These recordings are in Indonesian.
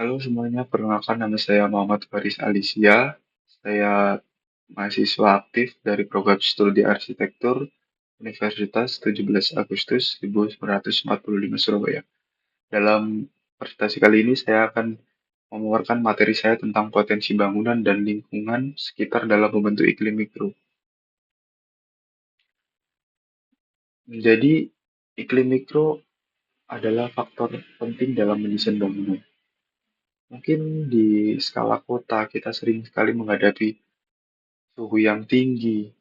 Halo semuanya, perkenalkan nama saya Muhammad Faris Alisya. Saya mahasiswa aktif dari program studi arsitektur Universitas 17 Agustus 1945 Surabaya. Dalam presentasi kali ini saya akan memaparkan materi saya tentang potensi bangunan dan lingkungan sekitar dalam membentuk iklim mikro. Jadi, iklim mikro adalah faktor penting dalam mendesain bangunan. Mungkin di skala kota kita sering sekali menghadapi suhu yang tinggi,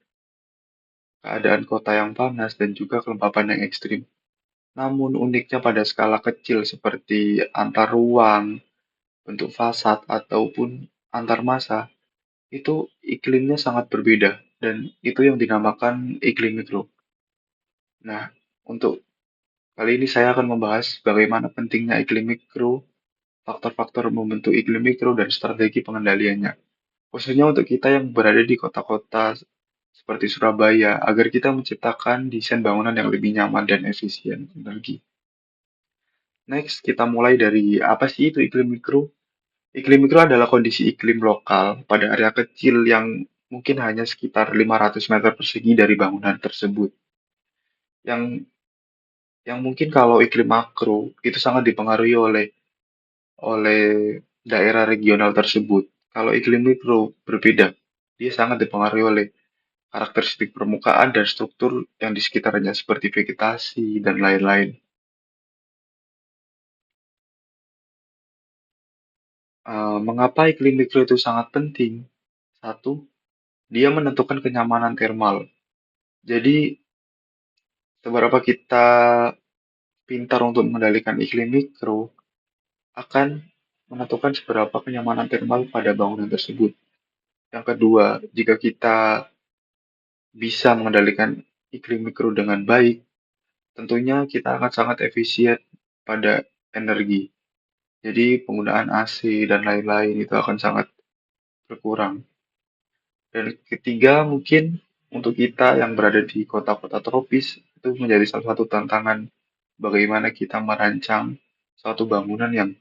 keadaan kota yang panas, dan juga kelembapan yang ekstrim. Namun uniknya pada skala kecil seperti antar ruang, bentuk fasad, ataupun antar massa, itu iklimnya sangat berbeda, dan itu yang dinamakan iklim mikro. Nah, untuk kali ini saya akan membahas bagaimana pentingnya iklim mikro, faktor-faktor membentuk iklim mikro, dan strategi pengendaliannya. Khususnya untuk kita yang berada di kota-kota seperti Surabaya, agar kita menciptakan desain bangunan yang lebih nyaman dan efisien energi. Next, kita mulai dari apa sih itu iklim mikro? Iklim mikro adalah kondisi iklim lokal pada area kecil yang mungkin hanya sekitar 500 meter persegi dari bangunan tersebut. Yang yang mungkin kalau iklim makro itu sangat dipengaruhi oleh oleh daerah regional tersebut. Kalau iklim mikro berbeda, dia sangat dipengaruhi oleh karakteristik permukaan dan struktur yang di sekitarnya seperti vegetasi dan lain-lain. Mengapa iklim mikro itu sangat penting? Satu, dia menentukan kenyamanan thermal. Jadi, seberapa kita pintar untuk mengendalikan iklim mikro akan menentukan seberapa kenyamanan thermal pada bangunan tersebut. Yang kedua, jika kita bisa mengendalikan iklim mikro dengan baik, tentunya kita akan sangat efisien pada energi. Jadi penggunaan AC dan lain-lain itu akan sangat berkurang. Dan ketiga, mungkin untuk kita yang berada di kota-kota tropis, itu menjadi salah satu tantangan bagaimana kita merancang suatu bangunan yang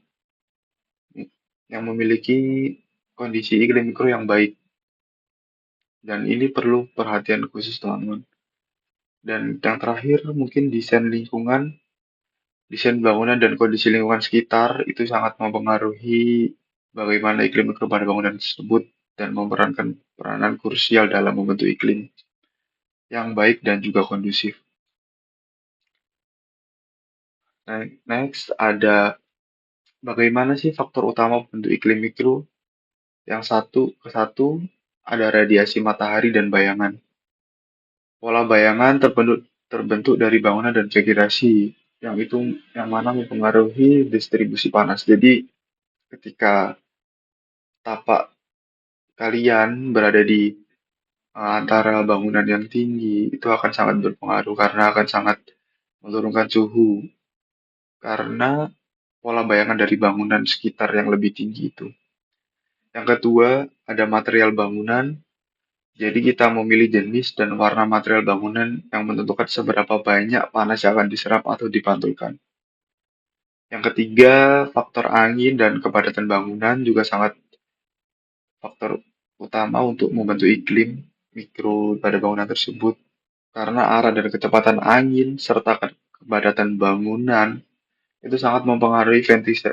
memiliki kondisi iklim mikro yang baik. Dan ini perlu perhatian khusus, teman-teman. Dan yang terakhir, mungkin desain lingkungan, desain bangunan dan kondisi lingkungan sekitar itu sangat mempengaruhi bagaimana iklim mikro pada bangunan tersebut dan memerankan peranan krusial dalam membentuk iklim yang baik dan juga kondusif. Nah, next ada bagaimana sih faktor utama pembentuk iklim mikro? Yang satu ada radiasi matahari dan bayangan. Pola bayangan terbentuk dari bangunan dan vegetasi, yang mana mempengaruhi distribusi panas. Jadi ketika tapak kalian berada di antara bangunan yang tinggi, itu akan sangat berpengaruh karena akan sangat menurunkan suhu. Karena pola bayangan dari bangunan sekitar yang lebih tinggi itu. Yang kedua, ada material bangunan. Jadi kita memilih jenis dan warna material bangunan yang menentukan seberapa banyak panas yang akan diserap atau dipantulkan. Yang ketiga, faktor angin dan kepadatan bangunan juga sangat faktor utama untuk membentuk iklim mikro pada bangunan tersebut. Karena arah dan kecepatan angin serta kepadatan bangunan itu sangat mempengaruhi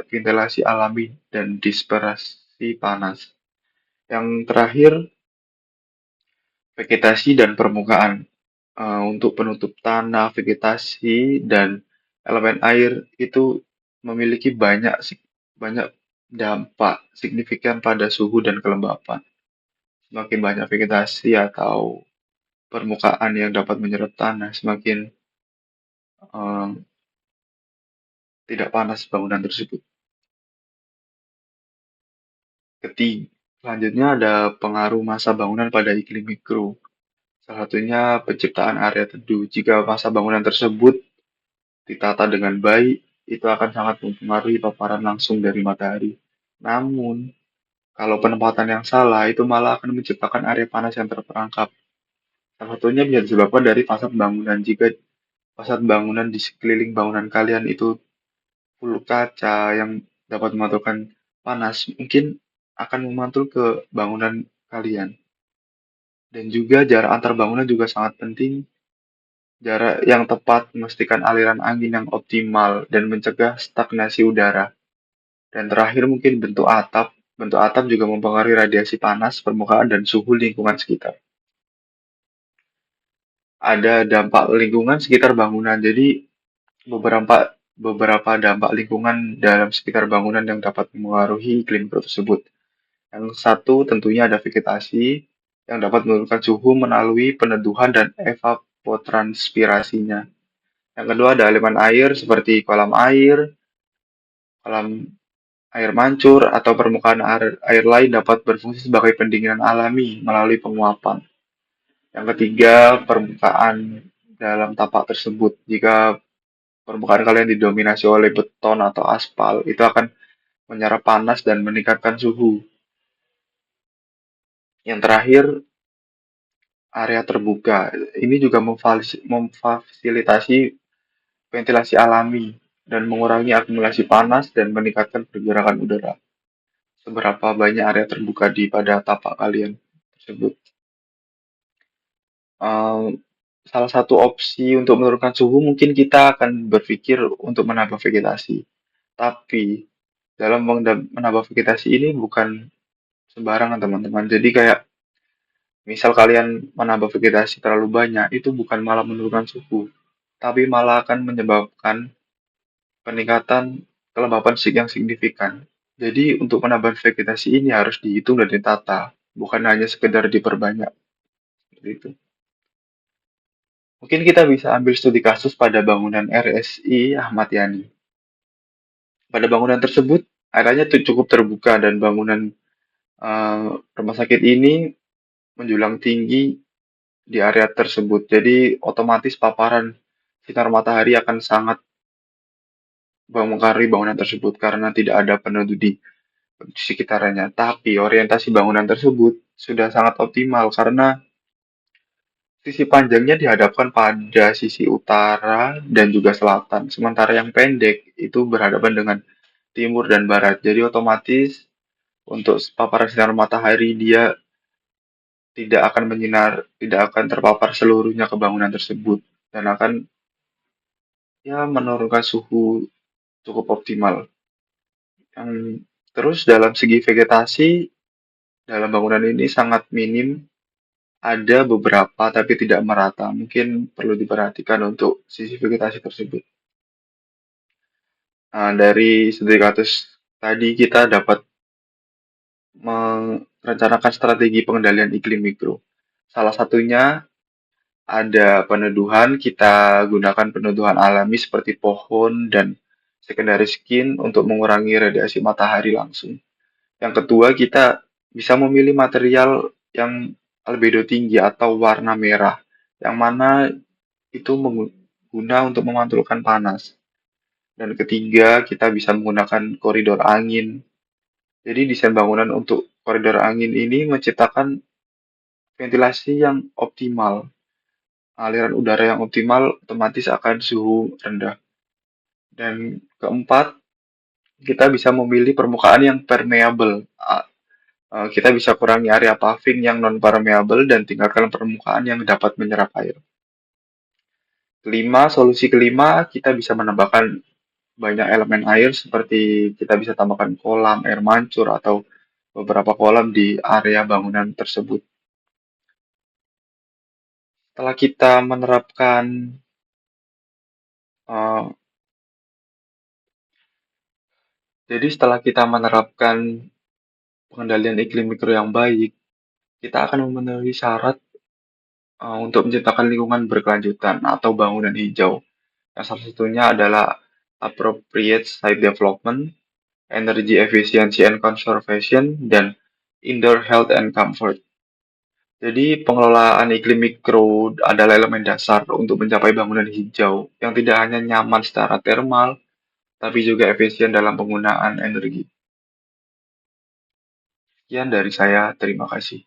ventilasi alami dan dispersi panas. Yang terakhir, vegetasi dan permukaan. Untuk penutup tanah, vegetasi, dan elemen air itu memiliki banyak dampak signifikan pada suhu dan kelembapan. Semakin banyak vegetasi atau permukaan yang dapat menyerap tanah, semakin eh, tidak panas bangunan tersebut. Selanjutnya ada pengaruh massa bangunan pada iklim mikro. Salah satunya penciptaan area teduh. Jika massa bangunan tersebut ditata dengan baik, itu akan sangat mempengaruhi paparan langsung dari matahari. Namun, kalau penempatan yang salah, itu malah akan menciptakan area panas yang terperangkap. Salah satunya bisa disebabkan dari fasad bangunan. Jika fasad bangunan di sekeliling bangunan kalian itu full kaca yang dapat memantulkan panas mungkin akan memantul ke bangunan kalian. Dan juga jarak antar bangunan juga sangat penting. Jarak yang tepat memastikan aliran angin yang optimal dan mencegah stagnasi udara. Dan terakhir mungkin bentuk atap. Bentuk atap juga mempengaruhi radiasi panas, permukaan, dan suhu lingkungan sekitar. Ada dampak lingkungan sekitar bangunan. Jadi beberapa beberapa dampak lingkungan dalam sekitar bangunan yang dapat mempengaruhi iklim tersebut. Yang satu tentunya ada vegetasi yang dapat menurunkan suhu melalui peneduhan dan evapotranspirasinya. Yang kedua ada elemen air seperti kolam air mancur, atau permukaan air lain dapat berfungsi sebagai pendinginan alami melalui penguapan. Yang ketiga, permukaan dalam tapak tersebut. Jika permukaan kalian didominasi oleh beton atau aspal, itu akan menyerap panas dan meningkatkan suhu. Yang terakhir, area terbuka. Ini juga memfasilitasi ventilasi alami dan mengurangi akumulasi panas dan meningkatkan pergerakan udara. Seberapa banyak area terbuka pada tapak kalian tersebut. Salah satu opsi untuk menurunkan suhu mungkin kita akan berpikir untuk menambah vegetasi. Tapi dalam menambah vegetasi ini bukan sembarangan teman-teman. Jadi kayak misal kalian menambah vegetasi terlalu banyak, itu bukan malah menurunkan suhu, tapi malah akan menyebabkan peningkatan kelembapan yang signifikan. Jadi untuk menambah vegetasi ini harus dihitung dan ditata, bukan hanya sekedar diperbanyak. Seperti itu. Mungkin kita bisa ambil studi kasus pada bangunan RSI Ahmad Yani. Pada bangunan tersebut, areanya cukup terbuka dan bangunan rumah sakit ini menjulang tinggi di area tersebut. Jadi otomatis paparan sinar matahari akan sangat mempengaruhi bangunan tersebut karena tidak ada peneduh di sekitarnya. Tapi orientasi bangunan tersebut sudah sangat optimal karena sisi panjangnya dihadapkan pada sisi utara dan juga selatan, sementara yang pendek itu berhadapan dengan timur dan barat. Jadi otomatis untuk paparan sinar matahari dia tidak akan terpapar seluruhnya ke bangunan tersebut dan akan ya menurunkan suhu cukup optimal. Terus dalam segi vegetasi dalam bangunan ini sangat minim, ada beberapa tapi tidak merata. Mungkin perlu diperhatikan untuk sisi vegetasi tersebut. Nah, dari studi kasus tadi kita dapat merencanakan strategi pengendalian iklim mikro. Salah satunya ada peneduhan, kita gunakan peneduhan alami seperti pohon dan secondary skin untuk mengurangi radiasi matahari langsung. Yang kedua, kita bisa memilih material yang albedo tinggi atau warna merah, yang mana itu guna untuk memantulkan panas. Dan ketiga, kita bisa menggunakan koridor angin. Jadi desain bangunan untuk koridor angin ini menciptakan ventilasi yang optimal. Aliran udara yang optimal otomatis akan suhu rendah. Dan keempat, kita bisa memilih permukaan yang permeable. Kita bisa kurangi area paving yang non-permeable dan tingkatkan permukaan yang dapat menyerap air. Solusi kelima, kita bisa menambahkan banyak elemen air seperti kita bisa tambahkan kolam, air mancur, atau beberapa kolam di area bangunan tersebut. Setelah kita menerapkan uh, setelah kita menerapkan pengendalian iklim mikro yang baik, kita akan memenuhi syarat untuk menciptakan lingkungan berkelanjutan atau bangunan hijau. Yang salah satunya adalah appropriate site development, energy efficiency and conservation, dan indoor health and comfort. Jadi pengelolaan iklim mikro adalah elemen dasar untuk mencapai bangunan hijau yang tidak hanya nyaman secara termal, tapi juga efisien dalam penggunaan energi. Sekian dari saya, terima kasih.